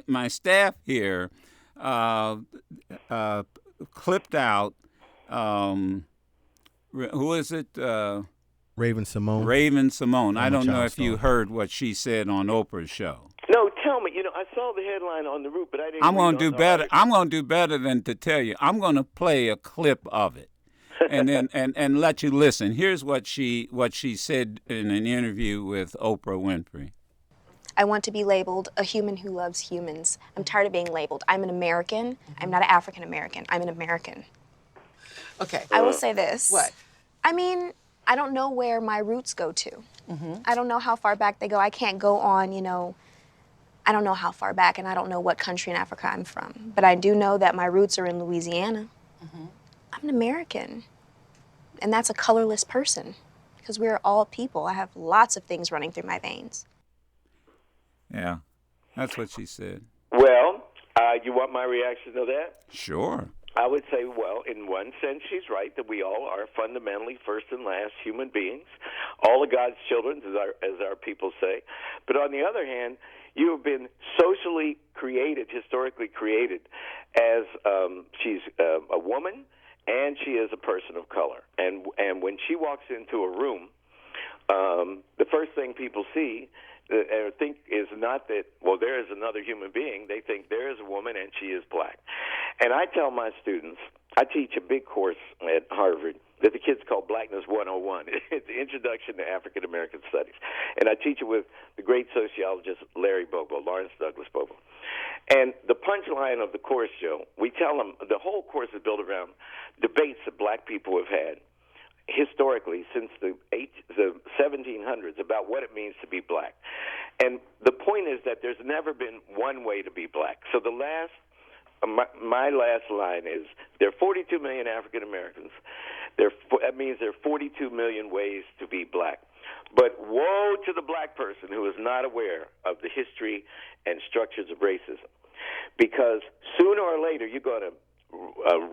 my staff here clipped out. Who is it? Raven-Symoné. Raven-Symoné. I don't know if star. you heard what she said on Oprah's show. No, tell me. I saw the headline on the root, but I didn't. I'm going to do better. I'm going to do better than to tell you. I'm going to play a clip of it, and then and let you listen. Here's what she said in an interview with Oprah Winfrey. I want to be labeled a human who loves humans. I'm tired of being labeled. I'm an American. I'm not an African American. I'm an American. Okay. I will say this. What? I mean, I don't know where my roots go to. I don't know how far back they go. I can't go on, I don't know how far back, and I don't know what country in Africa I'm from. But I do know that my roots are in Louisiana. I'm an American. And that's a colorless person, because we're all people. I have lots of things running through my veins. Yeah, that's what she said. Well, you want my reaction to that? Sure. I would say, well, in one sense, she's right that we all are fundamentally first and last human beings, all of God's children, as our people say. But on the other hand, you have been socially created, historically created, as she's a woman, and she is a person of color. And when she walks into a room, the first thing people see or think is not that, well, there is another human being. They think there is a woman and she is black. And I tell my students, I teach a big course at Harvard that the kids call Blackness 101. It's the Introduction to African American Studies. And I teach it with the great sociologist Larry Bobo, Lawrence Douglas Bobo. And the punchline of the course, Joe, we tell them the whole course is built around debates that black people have had historically since the 1700s about what it means to be black. And the point is that there's never been one way to be black. So my last line is there are 42 million African Americans. That means there are 42 million ways to be black. But woe to the black person who is not aware of the history and structures of racism. Because sooner or later you're going to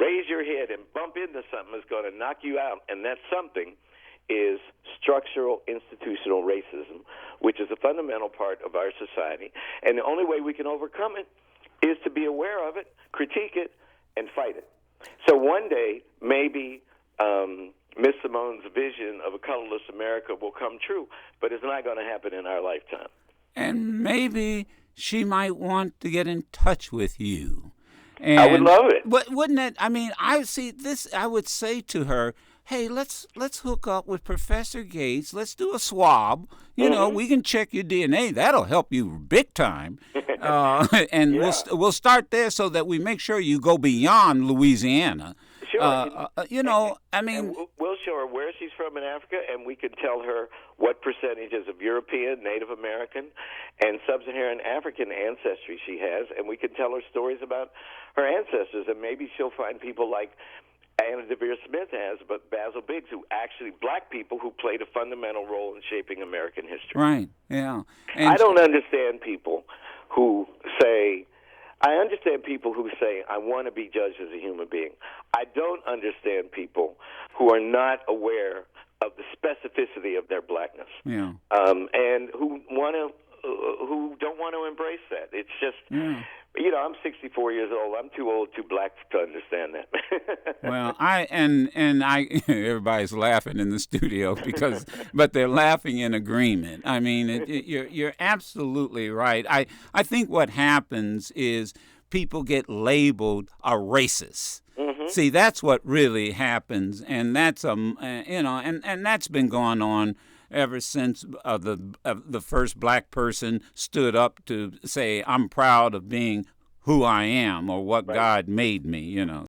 raise your head and bump into something that's going to knock you out, and that something is structural institutional racism, which is a fundamental part of our society. And the only way we can overcome it is to be aware of it, critique it, and fight it. So one day, maybe Miss Simone's vision of a colorless America will come true, but it's not going to happen in our lifetime. And maybe she might want to get in touch with you. And I would love it. Wouldn't it? I mean, I see this. I would say to her, "Hey, let's hook up with Professor Gates. Let's do a swab. You know, we can check your DNA. That'll help you big time. And Yeah. we'll start there so that we make sure you go beyond Louisiana. Sure. I mean, and we'll show her where she's from in Africa, and we can tell her what percentages of European, Native American, and Sub-Saharan African ancestry she has, and we can tell her stories about her ancestors, and maybe she'll find people like Anna DeVere Smith has, but Basil Biggs, who actually black people who played a fundamental role in shaping American history. Right, yeah. And I don't understand people who say, I understand people who say, I want to be judged as a human being. I don't understand people who are not aware of the specificity of their blackness, Yeah. And who don't want to embrace that. It's just, I'm 64 years old. I'm too old, too black to understand that. Well, I everybody's laughing in the studio but they're laughing in agreement. I mean, you're absolutely right. I think what happens is people get labeled a racist. See, that's what really happens, and that's and that's been going on ever since the first black person stood up to say, I'm proud of being who I am or what God made me,